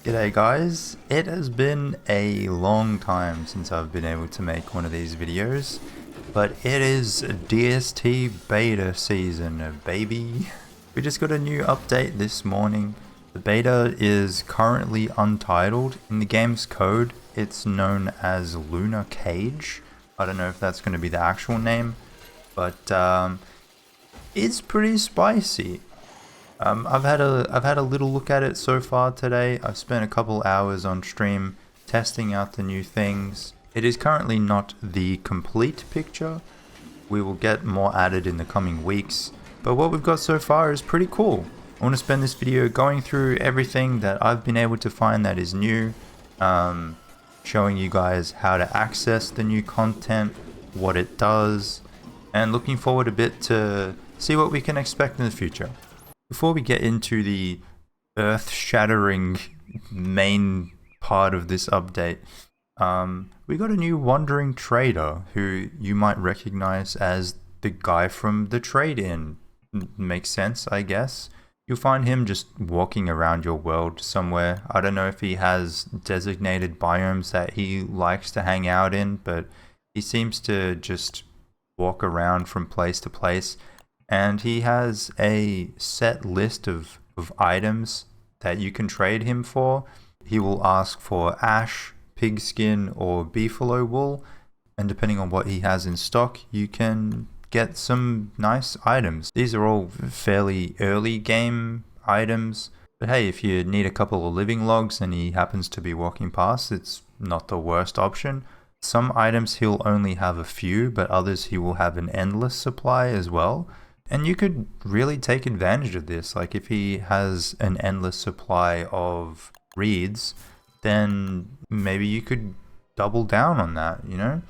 G'day guys, it has been a long time since I've been able to make one of these videos, but it is DST beta season, baby. We just got a new update this morning. The beta is currently untitled. In the game's code, it's known as Lunar Cage. I don't know if that's going to be the actual name, but it's pretty spicy. I've had a little look at it so far today. I've spent a couple hours on stream testing out the new things. It is currently not the complete picture. We will get more added in the coming weeks, but what we've got so far is pretty cool. I want to spend this video going through everything that I've been able to find that is new, showing you guys how to access the new content, what it does, and looking forward a bit to see what we can expect in the future. Before we get into the earth-shattering main part of this update, we got a new wandering trader who you might recognize as the guy from the trade-in. Makes sense, I guess. You'll find him just walking around your world somewhere. I don't know if he has designated biomes that he likes to hang out in, but he seems to just walk around from place to place. And he has a set list of items that you can trade him for. He will ask for ash, pigskin, or beefalo wool. And depending on what he has in stock, you can get some nice items. These are all fairly early game items. But hey, if you need a couple of living logs and he happens to be walking past, it's not the worst option. Some items he'll only have a few, but others he will have an endless supply as well. And you could really take advantage of this. Like if he has an endless supply of reeds, then maybe you could double down on that, you know?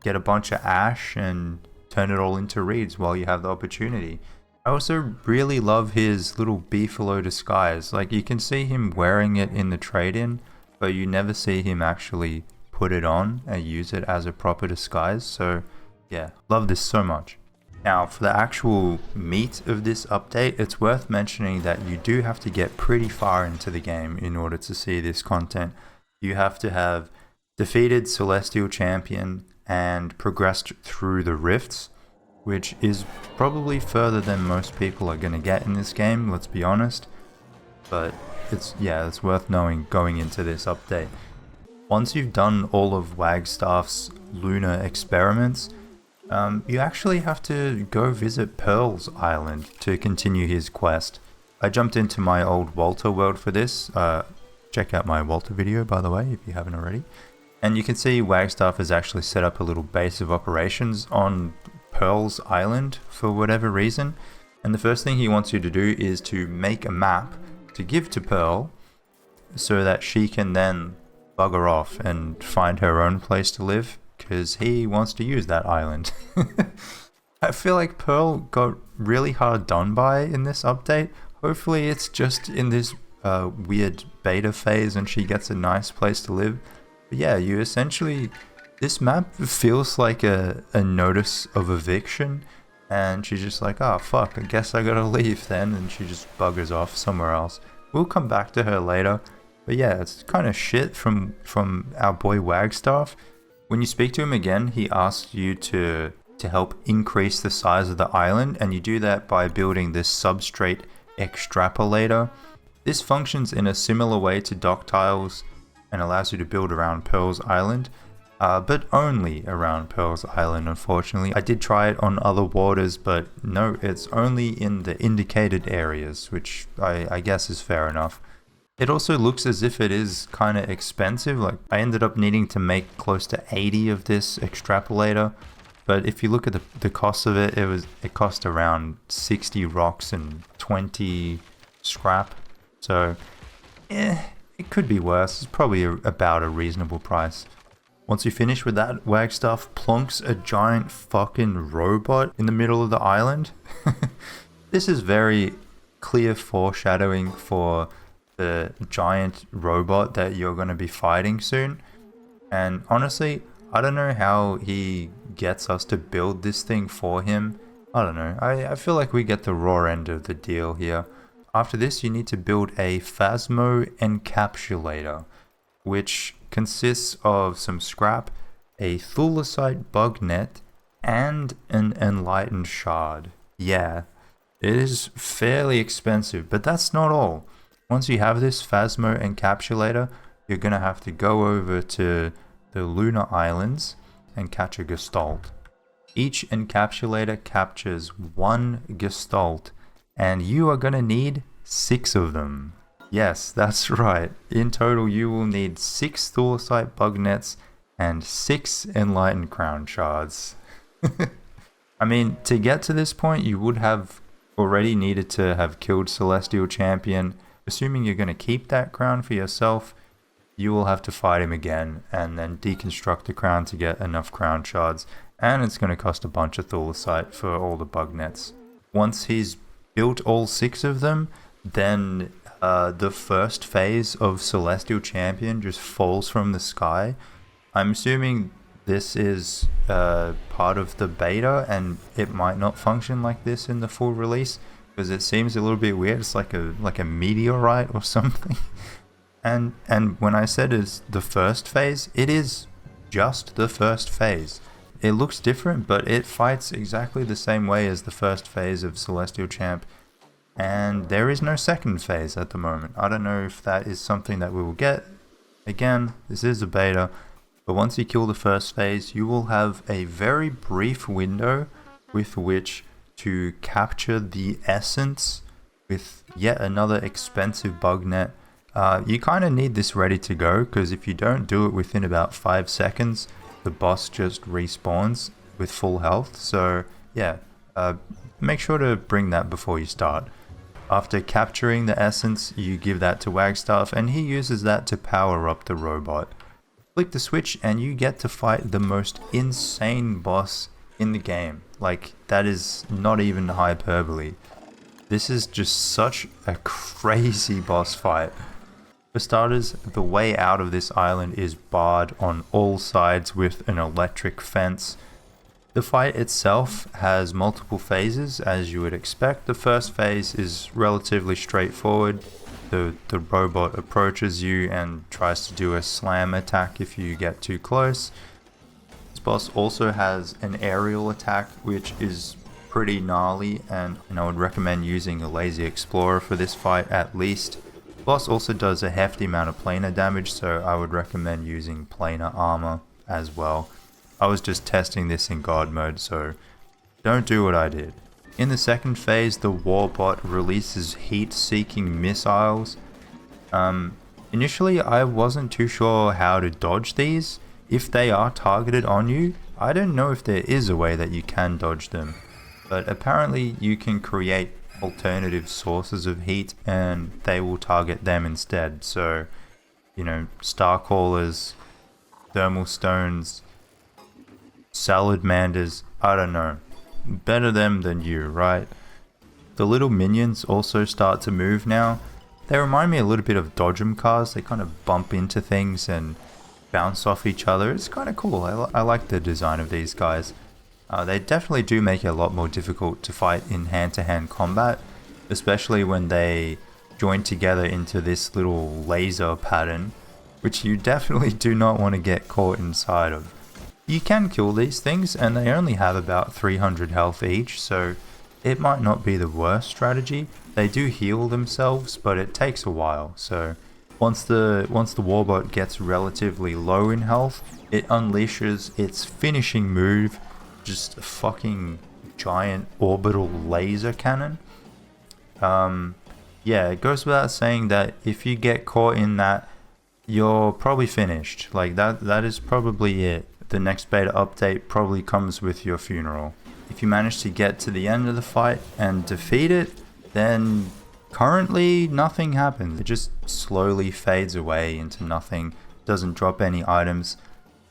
Get a bunch of ash and turn it all into reeds while you have the opportunity. I also really love his little beefalo disguise. Like you can see him wearing it in the trade-in, but you never see him actually put it on and use it as a proper disguise. So yeah, love this so much. Now, for the actual meat of this update, it's worth mentioning that you do have to get pretty far into the game in order to see this content. You have to have defeated Celestial Champion and progressed through the rifts, which is probably further than most people are going to get in this game, let's be honest. But it's worth knowing going into this update. Once you've done all of Wagstaff's lunar experiments, you actually have to go visit Pearl's Island to continue his quest. I jumped into my old Walter world for this. Check out my Walter video, by the way, if you haven't already. And you can see Wagstaff has actually set up a little base of operations on Pearl's Island for whatever reason. And the first thing he wants you to do is to make a map to give to Pearl so that she can then bugger off and find her own place to live, because he wants to use that island. I feel like Pearl got really hard done by in this update. Hopefully it's just in this weird beta phase and she gets a nice place to live. But yeah, you essentially, this map feels like a notice of eviction, and she's just like, oh fuck, I guess I gotta leave then, and she just buggers off somewhere else. We'll come back to her later. But yeah, it's kind of shit from our boy Wagstaff. When you speak to him again, he asks you to help increase the size of the island, and you do that by building this substrate extrapolator. This functions in a similar way to dock tiles and allows you to build around Pearl's Island, but only around Pearl's Island, unfortunately. I did try it on other waters, but no, it's only in the indicated areas, which I guess is fair enough. It also looks as if it is kind of expensive. Like I ended up needing to make close to 80 of this extrapolator, but if you look at the cost of it, it cost around 60 rocks and 20 scrap. So it could be worse. It's probably about a reasonable price. Once you finish with that, Wagstaff plonks a giant fucking robot in the middle of the island. This is very clear foreshadowing for the giant robot that you're going to be fighting soon. And honestly, I don't know how he gets us to build this thing for him. I don't know. I feel like we get the raw end of the deal here. After this, you need to build a Phasmo Encapsulator, which consists of some scrap, a Thulecite bug net, and an Enlightened shard. Yeah, it is fairly expensive, but that's not all. Once you have this Phasmo Encapsulator, you're going to have to go over to the Lunar Islands and catch a Gestalt. Each encapsulator captures one Gestalt, and you are going to need 6 of them. Yes, that's right. In total, you will need 6 Thulecite bug nets and 6 Enlightened Crown shards. I mean, to get to this point, you would have already needed to have killed Celestial Champion. Assuming you're going to keep that crown for yourself, you will have to fight him again and then deconstruct the crown to get enough crown shards. And it's going to cost a bunch of Thulecite for all the bug nets. Once he's built all 6 of them, then the first phase of Celestial Champion just falls from the sky. I'm assuming this is part of the beta, and it might not function like this in the full release because it seems a little bit weird. It's like a meteorite or something. And when I said it's the first phase, it is just the first phase. It looks different, but it fights exactly the same way as the first phase of Celestial Champ. And there is no second phase at the moment. I don't know if that is something that we will get. Again, this is a beta. But once you kill the first phase, you will have a very brief window with which to capture the essence with yet another expensive bug net. You kind of need this ready to go, because if you don't do it within about 5 seconds, the boss just respawns with full health. So yeah, make sure to bring that before you start. After capturing the essence, you give that to Wagstaff, and he uses that to power up the robot. Click the switch and you get to fight the most insane boss in the game. Like, that is not even hyperbole. This is just such a crazy boss fight. For starters, the way out of this island is barred on all sides with an electric fence. The fight itself has multiple phases, as you would expect. The first phase is relatively straightforward. The robot approaches you and tries to do a slam attack if you get too close. This boss also has an aerial attack, which is pretty gnarly, and I would recommend using a Lazy Explorer for this fight at least. The boss also does a hefty amount of planar damage, so I would recommend using planar armor as well. I was just testing this in God mode, so don't do what I did. In the second phase, the warbot releases heat-seeking missiles. Initially, I wasn't too sure how to dodge these. If they are targeted on you, I don't know if there is a way that you can dodge them. But apparently you can create alternative sources of heat and they will target them instead. So, you know, star callers, thermal stones, salamanders, I don't know. Better them than you, right? The little minions also start to move now. They remind me a little bit of Dodgem cars. They kind of bump into things and bounce off each other. It's kind of cool. I like the design of these guys. They definitely do make it a lot more difficult to fight in hand-to-hand combat, especially when they join together into this little laser pattern, which you definitely do not want to get caught inside of. You can kill these things, and they only have about 300 health each, so it might not be the worst strategy. They do heal themselves, but it takes a while. So once the warbot gets relatively low in health, it unleashes its finishing move, just a fucking giant orbital laser cannon. Yeah, it goes without saying that if you get caught in that, you're probably finished. Like that is probably it. The next beta update probably comes with your funeral. If you manage to get to the end of the fight and defeat it, then currently nothing happens. It just slowly fades away into nothing, doesn't drop any items.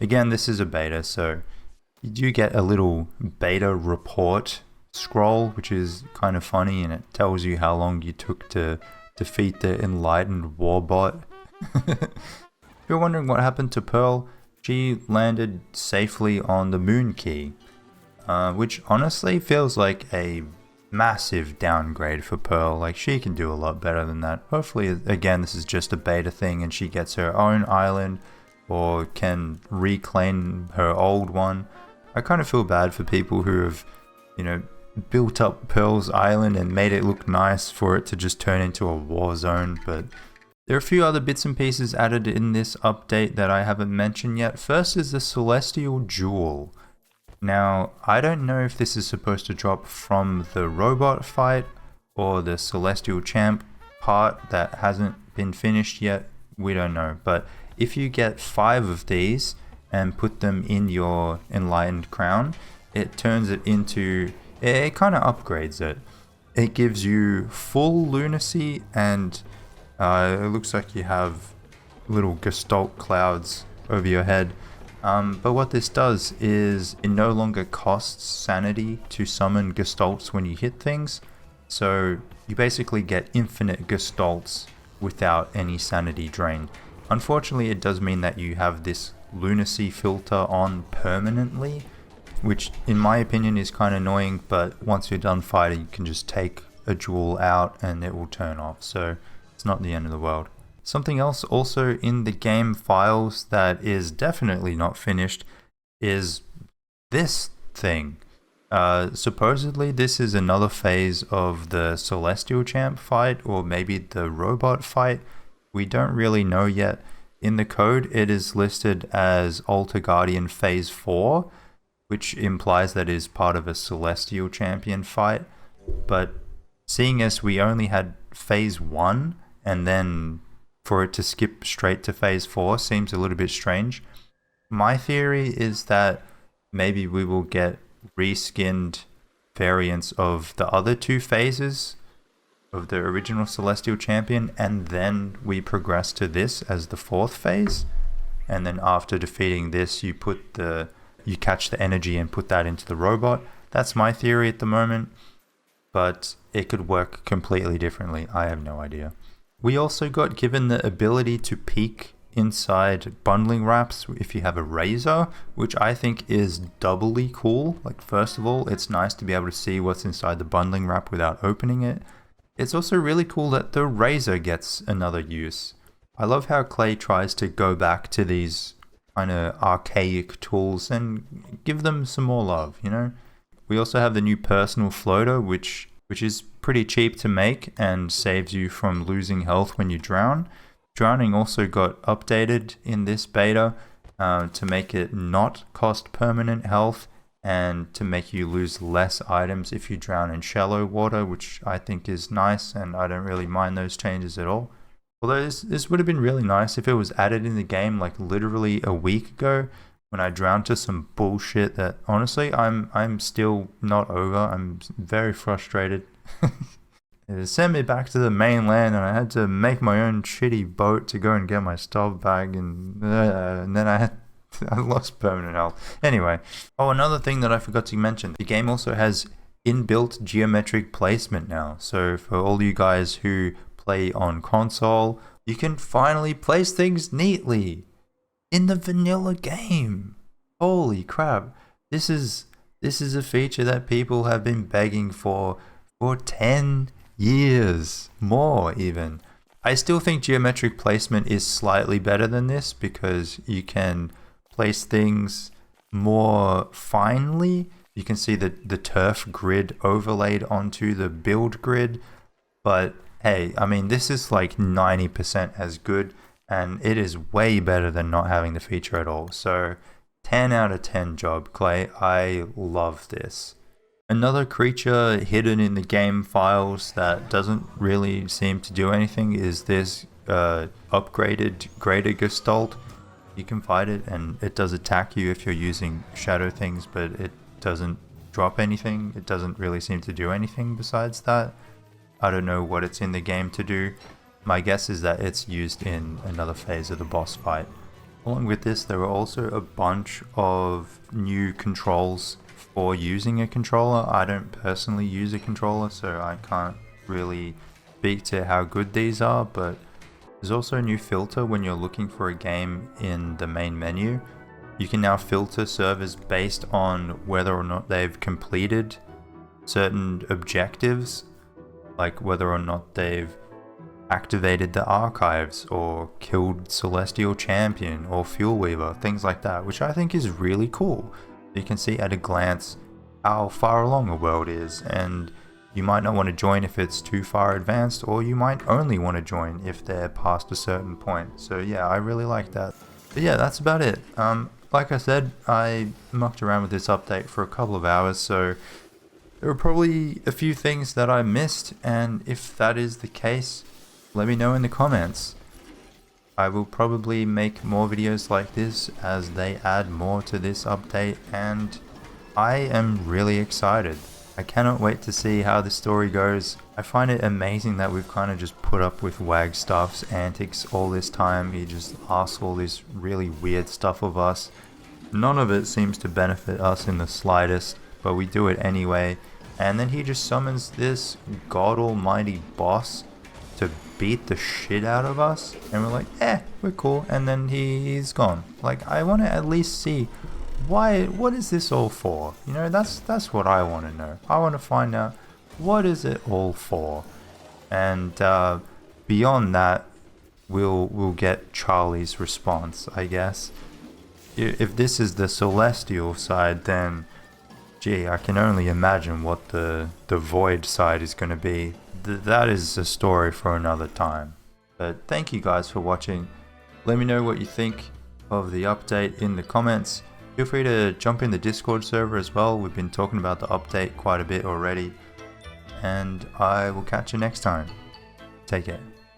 Again, this is a beta, so you do get a little beta report scroll, which is kind of funny, and it tells you how long you took to defeat the enlightened warbot. If you're wondering what happened to Pearl, she landed safely on the moon key, which honestly feels like a massive downgrade for Pearl. Like, she can do a lot better than that. Hopefully, again, this is just a beta thing and she gets her own island or can reclaim her old one. I kind of feel bad for people who have, you know, built up Pearl's island and made it look nice for it to just turn into a war zone. But there are a few other bits and pieces added in this update that I haven't mentioned yet. First is the Celestial Jewel. Now, I don't know if this is supposed to drop from the robot fight or the Celestial Champ part that hasn't been finished yet. We don't know. But if you get 5 of these and put them in your Enlightened Crown, it turns it into... it kind of upgrades it. It gives you full lunacy and it looks like you have little gestalt clouds over your head. But what this does is it no longer costs sanity to summon gestalts when you hit things. So you basically get infinite gestalts without any sanity drain. Unfortunately, it does mean that you have this lunacy filter on permanently, which in my opinion is kind of annoying, but once you're done fighting, you can just take a jewel out and it will turn off. So it's not the end of the world. Something else also in the game files that is definitely not finished is this thing. Supposedly this is another phase of the Celestial Champ fight, or maybe the robot fight. We don't really know yet. In the code it is listed as Altar Guardian Phase 4, which implies that it is part of a Celestial Champion fight. But seeing as we only had Phase 1 and then for it to skip straight to Phase 4 seems a little bit strange. My theory is that maybe we will get reskinned variants of the other 2 phases of the original Celestial Champion, and then we progress to this as the 4th phase. And then after defeating this, you catch the energy and put that into the robot. That's my theory at the moment, but it could work completely differently. I have no idea. We also got given the ability to peek inside bundling wraps if you have a razor, which I think is doubly cool. Like, first of all, it's nice to be able to see what's inside the bundling wrap without opening it. It's also really cool that the razor gets another use. I love how Clay tries to go back to these kind of archaic tools and give them some more love, you know? We also have the new personal floater, which is pretty cheap to make and saves you from losing health when you drown. Drowning also got updated in this beta to make it not cost permanent health and to make you lose less items if you drown in shallow water, which I think is nice, and I don't really mind those changes at all. Although this would have been really nice if it was added in the game like literally a week ago, when I drowned to some bullshit that honestly I'm still not over. I'm very frustrated. It sent me back to the mainland and I had to make my own shitty boat to go and get my stuff back, and then I lost permanent health. Anyway, another thing that I forgot to mention, the game also has inbuilt geometric placement now. So for all you guys who play on console, you can finally place things neatly in the vanilla game. Holy crap. This is a feature that people have been begging for 10 years, more even. I still think geometric placement is slightly better than this because you can place things more finely. You can see the turf grid overlaid onto the build grid, but hey, I mean, this is like 90% as good, and it is way better than not having the feature at all. So 10 out of 10 job, Clay. I love this. Another creature hidden in the game files that doesn't really seem to do anything is this upgraded Greater Gestalt. You can fight it and it does attack you if you're using shadow things, but it doesn't drop anything. It doesn't really seem to do anything besides that. I don't know what it's in the game to do. My guess is that it's used in another phase of the boss fight. Along with this, there are also a bunch of new controls for using a controller. I don't personally use a controller, so I can't really speak to how good these are, but there's also a new filter when you're looking for a game in the main menu. You can now filter servers based on whether or not they've completed certain objectives, like whether or not they've activated the archives or killed Celestial Champion or Fuel Weaver, things like that, which I think is really cool. You can see at a glance how far along a world is, and you might not want to join if it's too far advanced, or you might only want to join if they're past a certain point. So yeah, I really like that. But yeah, that's about it. Like I said, I mucked around with this update for a couple of hours, so there were probably a few things that I missed, and if that is the case, let me know in the comments. I will probably make more videos like this as they add more to this update, and I am really excited. I cannot wait to see how the story goes. I find it amazing that we've kind of just put up with Wagstaff's antics all this time. He just asks all this really weird stuff of us. None of it seems to benefit us in the slightest, but we do it anyway. And then he just summons this god almighty boss to beat the shit out of us, and we're like, we're cool, and then he's gone. Like, I want to at least see what is this all for? You know, that's what I want to know. I want to find out, what is it all for? And beyond that, we'll get Charlie's response, I guess. If this is the Celestial side, then gee, I can only imagine what the Void side is going to be. That is a story for another time. But thank you guys for watching. Let me know what you think of the update in the comments. Feel free to jump in the Discord server as well. We've been talking about the update quite a bit already. And I will catch you next time. Take care.